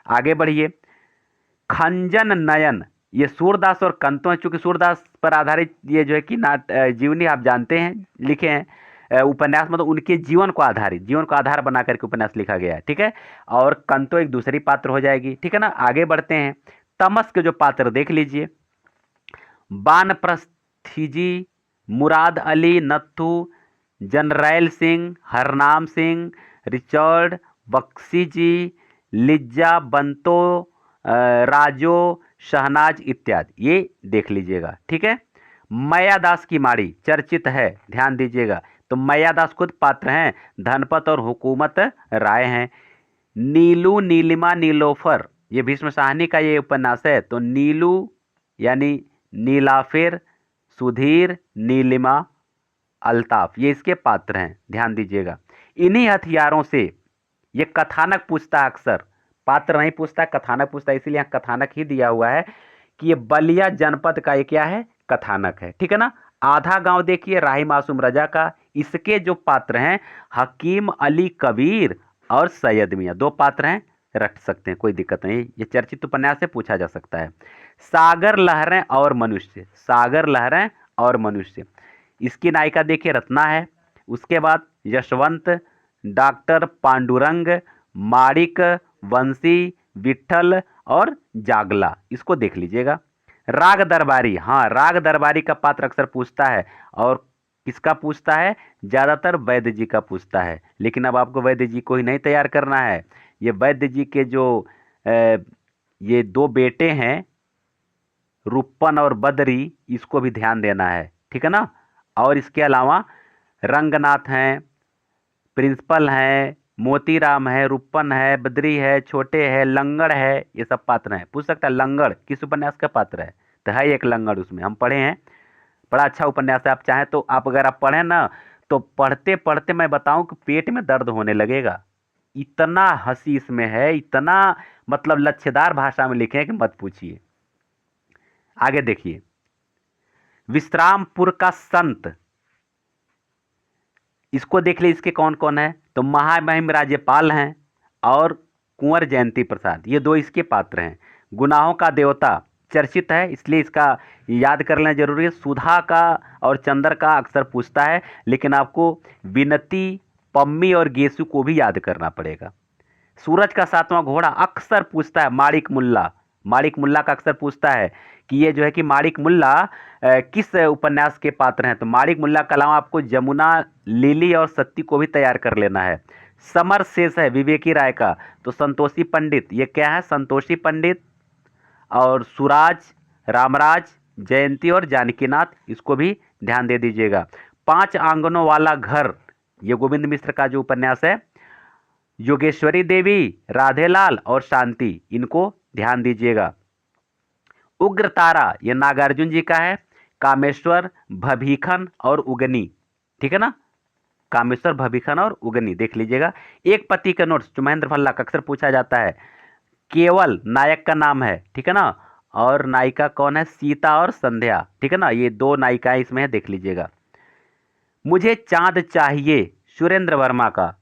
आगे बढ़िए। खंजन नयन, ये सूरदास और कंतो है, चूंकि सूरदास पर आधारित ये जो है कि जीवनी आप जानते हैं लिखे हैं, उपन्यास मतलब उनके जीवन को आधारित, जीवन को आधार बना करके उपन्यास लिखा गया है। ठीक है, और कंतो एक दूसरी पात्र हो जाएगी। ठीक है ना, आगे बढ़ते हैं। तमस के जो पात्र देख लीजिए। बानप्रस्थी, मुराद अली, नत्थू, जनरैल सिंह, हरनाम सिंह, रिचर्ड बख्शी जी, लिज्जा, बंतो, राजो, शहनाज इत्यादि, ये देख लीजिएगा। ठीक है। मैयादास की माड़ी चर्चित है, ध्यान दीजिएगा। तो मैयादास खुद पात्र हैं, धनपत और हुकूमत राय हैं। नीलू, नीलिमा, नीलोफर, ये भीष्म साहनी का ये उपन्यास है। तो नीलू यानी नीलाफिर, सुधीर, नीलिमा, अल्ताफ, ये इसके पात्र हैं, ध्यान दीजिएगा। इन्हीं हथियारों से ये कथानक पूछता है, अक्सर पात्र नहीं पूछता, कथानक पूछता है, इसीलिए यहाँ कथानक ही दिया हुआ है कि ये बलिया जनपद का ये क्या है, कथानक है। ठीक है ना। आधा गांव देखिए राही मासूम रजा का, इसके जो पात्र हैं हकीम अली कबीर और सैयद मियाँ, दो पात्र हैं, रख सकते हैं, कोई दिक्कत नहीं, ये चर्चित उपन्यास से पूछा जा सकता है। सागर लहरें और मनुष्य, सागर लहरें और मनुष्य, इसकी नायिका देखिए रत्ना है। उसके बाद यशवंत, डॉक्टर पांडुरंग, माणिक, वंशी, विठल और जागला, इसको देख लीजिएगा। राग दरबारी, हाँ राग दरबारी का पात्र अक्सर पूछता है, और किसका पूछता है, ज़्यादातर वैद्य जी का पूछता है। लेकिन अब आपको वैद्य जी को ही नहीं तैयार करना है, ये वैद्य जी के जो ये दो बेटे हैं रूपन और बदरी, इसको भी ध्यान देना है। ठीक है ना। और इसके अलावा रंगनाथ हैं, प्रिंसिपल हैं, मोतीराम है, रूपन है, बद्री है, छोटे है, लंगड़ है, ये सब पात्र हैं। पूछ सकता है लंगड़ किस उपन्यास का पात्र है, तो है एक लंगड़, उसमें हम पढ़े हैं, बड़ा अच्छा उपन्यास है। आप चाहें तो आप अगर आप पढ़ें ना, तो पढ़ते पढ़ते मैं बताऊं कि पेट में दर्द होने लगेगा, इतना हंसी इसमें है, इतना मतलब लच्छेदार भाषा में लिखे हैं कि मत पूछिए। आगे देखिए। विश्रामपुर का संत, इसको देख लीजिए, इसके कौन कौन है, तो महामहिम राज्यपाल हैं और कुंवर जयंती प्रसाद, ये दो इसके पात्र हैं। गुनाहों का देवता चर्चित है, इसलिए इसका याद कर लेना जरूरी है। सुधा का और चंद्र का अक्सर पूछता है, लेकिन आपको विनती, पम्मी और गेसु को भी याद करना पड़ेगा। सूरज का सातवां घोड़ा अक्सर पूछता है, माणिक मुल्ला, माणिक मुल्ला का अक्सर पूछता है कि ये जो है कि माणिक मुल्ला किस उपन्यास के पात्र हैं। तो माणिक मुल्ला के अलावा आपको जमुना, लिली और सत्ती को भी तैयार कर लेना है। समर शेष है विवेकी राय का, तो संतोषी पंडित, ये क्या है, संतोषी पंडित और सुराज, रामराज, जयंती और जानकीनाथ, इसको भी ध्यान दे दीजिएगा। पांच आंगनों वाला घर, ये गोविंद मिश्र का जो उपन्यास है। योगेश्वरी देवी, राधेलाल और शांति, इनको ध्यान दीजिएगा। उग्र तारा, ये नागार्जुन जी का है। कामेश्वर, भभीखन और उगनी, ठीक है ना, कामेश्वर, भभीखन और उगनी देख लीजिएगा। एक पति के नोट्स, जो महेंद्र भल्ला का अक्सर पूछा जाता है। केवल नायक का नाम है, ठीक है ना, और नायिका कौन है, सीता और संध्या, ठीक है ना, ये दो नायिकाएं इसमें है, देख लीजिएगा। मुझे चांद चाहिए, सुरेंद्र वर्मा का।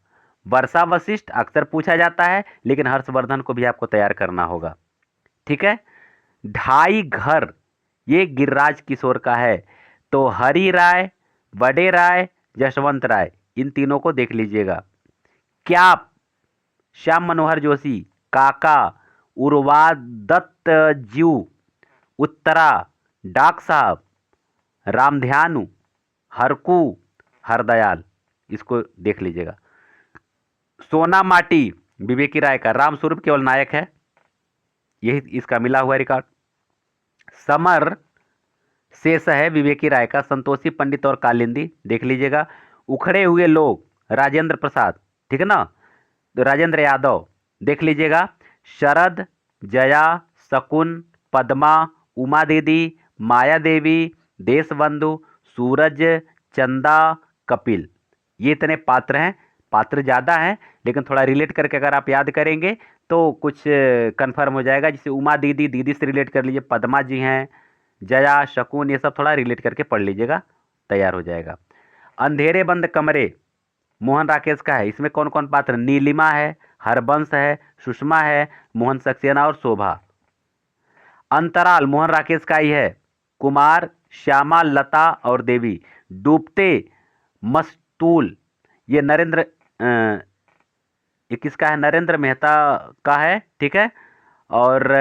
वर्षा वशिष्ठ अक्सर पूछा जाता है, लेकिन हर्षवर्धन को भी आपको तैयार करना होगा। ठीक है। ढाई घर, ये गिरिराज किशोर का है। तो हरि राय, बड़े राय, जशवंत राय, इन तीनों को देख लीजिएगा। क्या श्याम मनोहर जोशी, काका, उर्वादत्त जीव, उत्तरा, डाक साहब, रामध्यानु, हरकू, हरदयाल, इसको देख लीजिएगा। सोना माटी विवेकी राय का, रामस्वरूप केवल नायक है, यही इसका मिला हुआ रिकॉर्ड। समर शेष है विवेकी राय का, संतोषी पंडित और कालिंदी देख लीजिएगा। उखड़े हुए लोग राजेंद्र प्रसाद, ठीक है ना, तो राजेंद्र यादव देख लीजिएगा। शरद, जया, शकुन, पद्मा, उमा दीदी, माया देवी, देशबंधु, सूरज, चंदा, कपिल, ये इतने पात्र हैं। पात्र ज़्यादा हैं लेकिन थोड़ा रिलेट करके अगर आप याद करेंगे तो कुछ कंफर्म हो जाएगा। जैसे उमा दीदी, दीदी से रिलेट कर लीजिए, पद्मा जी हैं, जया, शकुन, ये सब थोड़ा रिलेट करके पढ़ लीजिएगा, तैयार हो जाएगा। अंधेरे बंद कमरे मोहन राकेश का है, इसमें कौन कौन पात्र? नीलिमा है, हरबंश है, सुषमा है, मोहन सक्सेना और शोभा। अंतराल मोहन राकेश का ही है, कुमार, श्यामा, लता और देवी। डूबते मस्तूल ये नरेंद्र ये किसका है? नरेंद्र मेहता का है, ठीक है। और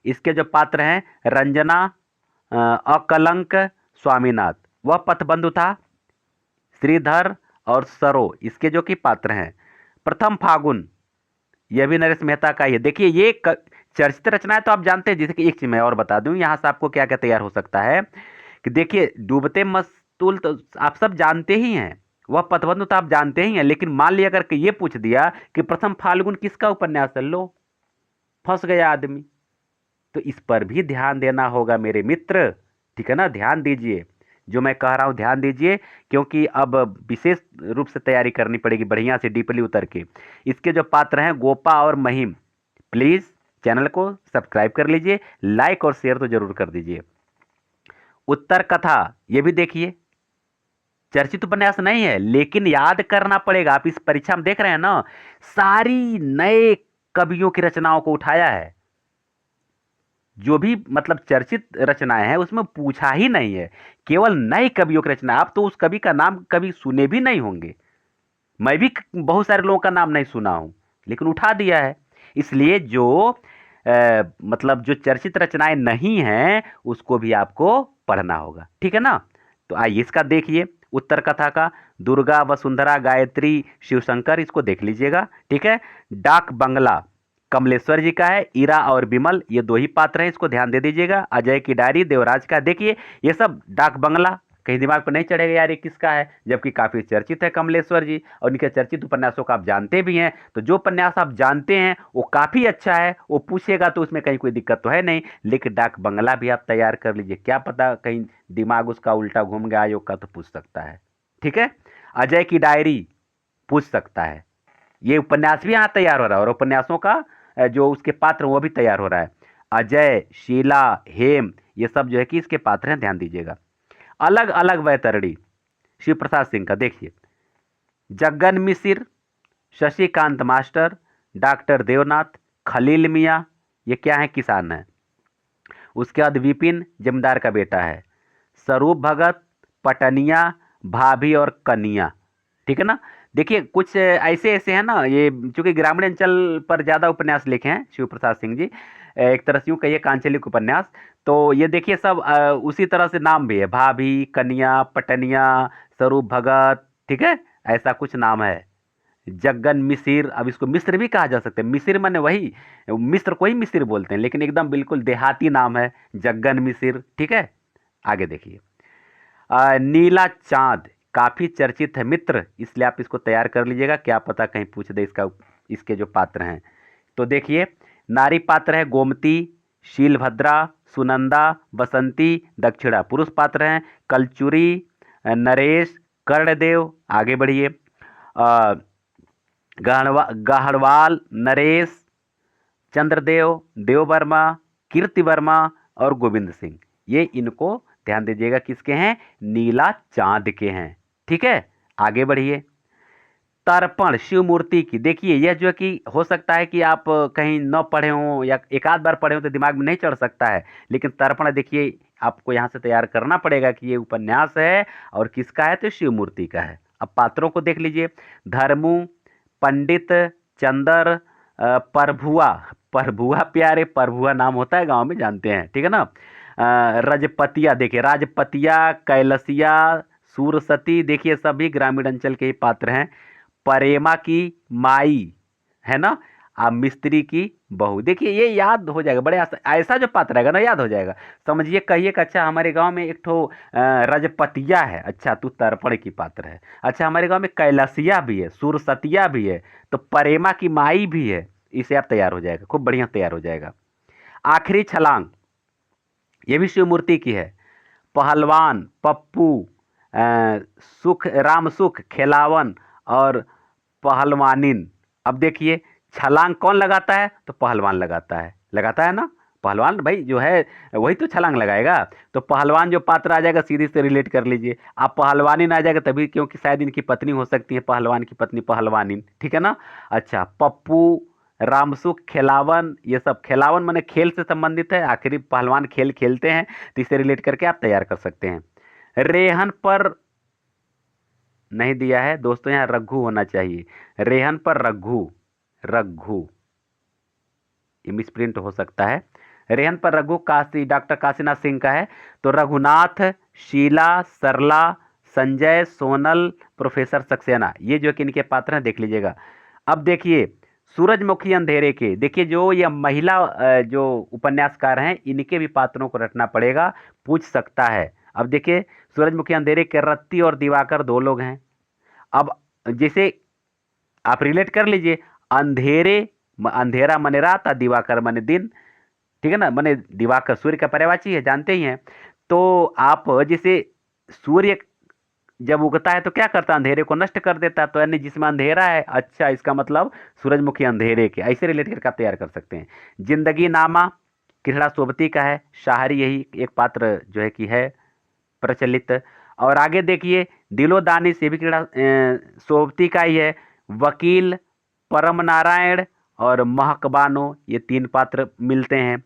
इसके जो पात्र हैं, रंजना, अकलंक, स्वामीनाथ, वह पथबंधु था, श्रीधर और सरो, इसके जो कि पात्र हैं। प्रथम फागुन यह भी नरेश मेहता का ही है। देखिए ये चर्चित रचना है तो आप जानते हैं। जैसे कि एक चीज मैं और बता दूं यहाँ से आपको क्या क्या तैयार हो सकता है कि देखिए डूबते मस्तूल तो आप सब जानते ही हैं, वह पथबंधु तो आप जानते ही हैं, लेकिन मान लिया करके ये पूछ दिया कि प्रथम फाल्गुन किसका उपन्यास है, लो फंस गया आदमी। तो इस पर भी ध्यान देना होगा मेरे मित्र, ठीक है ना, ध्यान दीजिए, जो मैं कह रहा हूं ध्यान दीजिए, क्योंकि अब विशेष रूप से तैयारी करनी पड़ेगी बढ़िया से डीपली उतर के। इसके जो पात्र हैं गोपा और महिम, प्लीज चैनल को सब्सक्राइब कर लीजिए, लाइक और शेयर तो जरूर कर दीजिए। उत्तर कथा ये भी देखिए, चर्चित उपन्यास नहीं है लेकिन याद करना पड़ेगा। आप इस परीक्षा में देख रहे हैं ना, सारी नए कवियों की रचनाओं को उठाया है। जो भी मतलब चर्चित रचनाएं हैं उसमें पूछा ही नहीं है, केवल नए कवियों की रचना। आप तो उस कवि का नाम कभी सुने भी नहीं होंगे, मैं भी बहुत सारे लोगों का नाम नहीं सुना हूं, लेकिन उठा दिया है। इसलिए जो मतलब जो चर्चित रचनाएं नहीं हैं उसको भी आपको पढ़ना होगा, ठीक है ना। तो आइए इसका देखिए, उत्तर कथा का दुर्गा, वसुंधरा, गायत्री, शिवशंकर, इसको देख लीजिएगा, ठीक है। डाक बंगला कमलेश्वर जी का है, ईरा और विमल ये दो ही पात्र हैं, इसको ध्यान दे दीजिएगा। अजय की डायरी देवराज का, देखिए ये सब डाक बंगला, कहीं दिमाग पर नहीं चढ़ेगा यार ये किसका है, जबकि काफी चर्चित है कमलेश्वर जी, और इनके चर्चित उपन्यासों का आप जानते भी हैं। तो जो उपन्यास आप जानते हैं वो काफी अच्छा है, वो पूछेगा तो उसमें कहीं कोई दिक्कत तो है नहीं, लेकिन डाक बंगला भी आप तैयार कर लीजिए, क्या पता कहीं दिमाग उसका उल्टा घूम गया आयोग का तो पूछ सकता है, ठीक है। अजय की डायरी पूछ सकता है, ये उपन्यास भी यहाँ तैयार हो रहा है, और उपन्यासों का जो उसके पात्र वो भी तैयार हो रहा है। अजय, शीला, हेम, ये सब जो है कि इसके पात्र हैं, ध्यान दीजिएगा। अलग अलग वैतरणी शिव प्रसाद सिंह का देखिए, जग्गन मिसिर, शशिकांत मास्टर, डॉक्टर देवनाथ, खलील मियाँ, ये क्या है, किसान है। उसके बाद विपिन जमींदार का बेटा है, स्वरूप भगत, पटनिया, भाभी और कनिया, ठीक है ना। देखिए कुछ ऐसे ऐसे हैं ना, ये चूंकि ग्रामीण अंचल पर ज़्यादा उपन्यास लिखे हैं शिव प्रसाद सिंह जी, एक तरह से यूँ कहिए कांचलिक उपन्यास। तो ये देखिए सब उसी तरह से नाम भी है, भाभी, कन्या, पटनिया, स्वरूप भगत, ठीक है, ऐसा कुछ नाम है। जग्गन मिसिर, अब इसको मिस्र भी कहा जा सकता है, मिसिर माने वही मिस्र को ही मिसिर बोलते हैं, लेकिन एकदम बिल्कुल देहाती नाम है जग्गन मिसिर, ठीक है। आगे देखिए, नीला चांद काफी चर्चित है मित्र, इसलिए आप इसको तैयार कर लीजिएगा, क्या पता कहीं पूछ दे इसका, इसके जो पात्र हैं। तो देखिए नारी पात्र है गोमती, शीलभद्रा, सुनंदा, बसंती, दक्षिणा। पुरुष पात्र हैं कलचुरी, नरेश, कर्णदेव, आगे बढ़िए, गहड़वाल, नरेश, चंद्रदेव, देव वर्मा, कीर्ति वर्मा और गोविंद सिंह, ये इनको ध्यान दीजिएगा किसके हैं, नीला चांद के हैं, ठीक है। आगे बढ़िए, तर्पण शिव मूर्ति की, देखिए यह जो है कि हो सकता है कि आप कहीं न पढ़े हों या एक आध बार पढ़े हो तो दिमाग में नहीं चढ़ सकता है, लेकिन तर्पण देखिए आपको यहाँ से तैयार करना पड़ेगा कि ये उपन्यास है और किसका है, तो शिव मूर्ति का है। अब पात्रों को देख लीजिए, धर्मू, पंडित, चंदर, प्रभुआ, प्रभुआ प्यारे, प्रभुआ नाम होता है गांव में, जानते हैं, ठीक है ना। रजपतिया, देखिए राजपतिया, कैलसिया, सूरसती, देखिए सभी ग्रामीण अंचल के ही पात्र हैं। परेमा की माई, है ना। मिस्त्री की बहू, देखिए ये याद हो जाएगा, बड़े ऐसा जो पात्र रहेगा ना याद हो जाएगा। समझिए, कहिए कि अच्छा हमारे गांव में एक ठो रजपतिया है, अच्छा तू तर्पण की पात्र है। अच्छा हमारे गांव में कैलसिया भी है, सुरसतिया भी है, तो परेमा की माई भी है। इसे आप तैयार हो जाएगा, खूब बढ़िया तैयार हो जाएगा। आखिरी छलांग, ये भी शिव मूर्ति की है। पहलवान, पप्पू, सुख, राम सुख, खेलावन और पहलवानिन। अब देखिए छलांग कौन लगाता है, तो पहलवान लगाता है ना। पहलवान भाई जो है वही तो छलांग लगाएगा। तो पहलवान जो पात्र आ जाएगा सीधे से रिलेट कर लीजिए। आप पहलवानिन आ जाएगा तभी, क्योंकि शायद इनकी पत्नी हो सकती है, पहलवान की पत्नी पहलवानिन, ठीक है ना। अच्छा, पप्पू, रामसुख, खेलावन, ये सब, खेलावन माने खेल से संबंधित है, आखिरी पहलवान खेल खेलते हैं, तो इसे रिलेट करके आप तैयार कर सकते हैं। रेहन पर नहीं दिया है दोस्तों, यहाँ रघु होना चाहिए। रेहन पर रघु, रघु, ये मिसप्रिंट हो सकता है। रेहन पर रघु काशी, डॉक्टर काशीनाथ सिंह का है। तो रघुनाथ, शीला, सरला, संजय, सोनल, प्रोफेसर सक्सेना, ये जो कि इनके पात्र हैं देख लीजिएगा। अब देखिए सूरजमुखी अंधेरे के, देखिए जो ये महिला जो उपन्यासकार हैं इनके भी पात्रों को रटना पड़ेगा, पूछ सकता है। अब देखिए सूरजमुखी अंधेरे के रत्ती और दिवाकर दो लोग हैं। अब जैसे आप रिलेट कर लीजिए, अंधेरे, अंधेरा मने रात और दिवाकर मने दिन, ठीक है ना, मने दिवाकर सूर्य का पर्यायवाची है, जानते ही हैं। तो आप जैसे सूर्य जब उगता है तो क्या करता है, अंधेरे को नष्ट कर देता है, तो यानी जिसमें अंधेरा है, अच्छा इसका मतलब सूरजमुखी अंधेरे के, ऐसे रिलेट करके आप तैयार कर सकते हैं। जिंदगी नामा कृष्णा सोबती का है, शाहरी यही एक पात्र जो है कि है प्रचलित। और आगे देखिए दिलो दानिश, ये भी क्रीड़ा सोबती का ही है। वकील, परम नारायण और महकबानो, ये तीन पात्र मिलते हैं।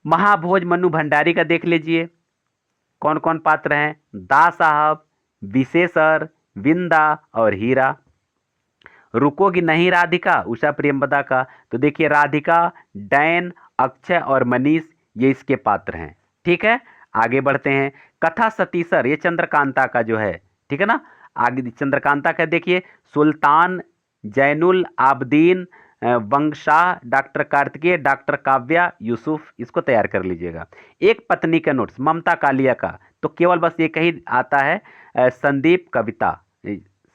महाभोज मन्नू भंडारी का देख लीजिए कौन कौन पात्र हैं। दा साहब, विशेषर, विंदा और हीरा। रुकोगी नहीं राधिका, उषा प्रियंवदा का। तो देखिए राधिका, डैन, अक्षय और मनीष, ये इसके पात्र हैं, ठीक है। आगे बढ़ते हैं। कथा सतीसर, ये चंद्रकांता का जो है, ठीक है ना। आगे चंद्रकांता का देखिए सुल्तान, जैनुल आबदीन, वंगशाह, डॉक्टर कार्तिकेय, डॉक्टर काव्या, यूसुफ, इसको तैयार कर लीजिएगा। एक पत्नी का नोट्स, ममता कालिया का, तो केवल बस एक ही आता है, संदीप कविता,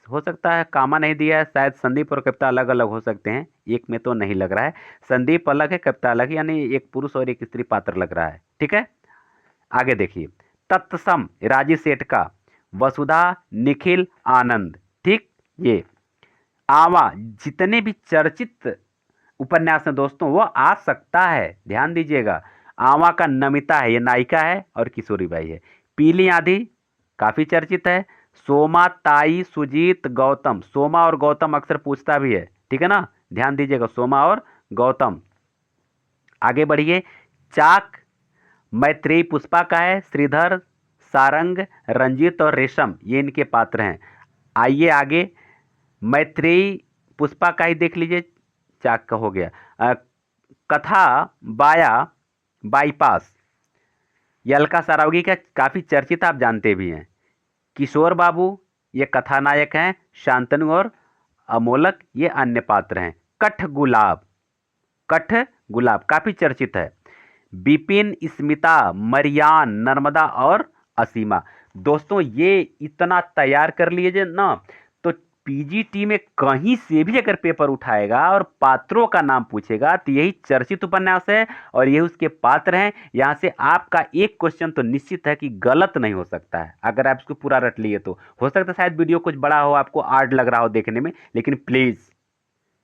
हो सकता है कामा नहीं दिया है, शायद संदीप और कविता अलग अलग हो सकते हैं, एक में तो नहीं लग रहा है। संदीप अलग है, कविता अलग है, यानी एक पुरुष और एक स्त्री पात्र लग रहा है, ठीक है। आगे देखिए तत्सम, राजी सेठ का। वसुधा, निखिल, आनंद, ठीक। ये आवा, जितने भी चर्चित उपन्यास हैं दोस्तों वो आ सकता है, ध्यान दीजिएगा। आवा का नमिता है, ये नायिका है और किशोरीबाई है। पीली आंधी काफी चर्चित है। सोमा, ताई, सुजीत, गौतम, सोमा और गौतम अक्सर पूछता भी है, ठीक है ना, ध्यान दीजिएगा, सोमा और गौतम। आगे बढ़िए। चाक, मैत्रेयी पुष्पा का है। श्रीधर, सारंग, रंजीत और रेशम, ये इनके पात्र हैं। आइए आगे, मैत्रेयी पुष्पा का ही देख लीजिए, चाक का हो गया। कथा बाया, बाईपास, ये अलका सरावगी का काफ़ी चर्चित, आप जानते भी हैं। किशोर बाबू, ये कथानायक हैं। शांतनु और अमोलक, ये अन्य पात्र हैं। कठ गुलाब, कठ गुलाब काफ़ी चर्चित है। बिपिन, स्मिता, मरियान, नर्मदा और असीमा। दोस्तों ये इतना तैयार कर लीजिए ना, तो पीजीटी में कहीं से भी अगर पेपर उठाएगा और पात्रों का नाम पूछेगा तो यही चर्चित उपन्यास है और यही उसके पात्र हैं। यहाँ से आपका एक क्वेश्चन तो निश्चित है कि गलत नहीं हो सकता है, अगर आप इसको पूरा रट लिए तो। हो सकता है शायद वीडियो कुछ बड़ा हो, आपको आर्ट लग रहा हो देखने में, लेकिन प्लीज़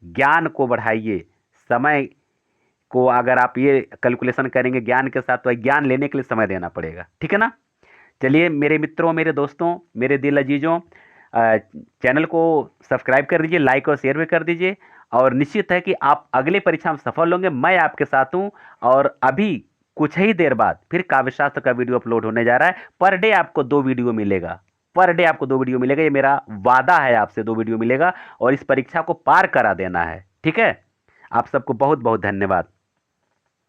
ज्ञान को बढ़ाइए। समय को अगर आप ये कैलकुलेशन करेंगे ज्ञान के साथ, तो ज्ञान लेने के लिए समय देना पड़ेगा, ठीक है ना। चलिए मेरे मित्रों, मेरे दोस्तों, मेरे दिल अजीजों, चैनल को सब्सक्राइब कर दीजिए, लाइक और शेयर भी कर दीजिए। और निश्चित है कि आप अगले परीक्षा में सफल होंगे, मैं आपके साथ हूँ। और अभी कुछ ही देर बाद फिर काव्यशास्त्र का वीडियो अपलोड होने जा रहा है। पर डे आपको 2 वीडियो मिलेगा, पर डे आपको 2 वीडियो मिलेगा, ये मेरा वादा है आपसे, 2 वीडियो मिलेगा और इस परीक्षा को पार करा देना है, ठीक है। आप सबको बहुत बहुत धन्यवाद।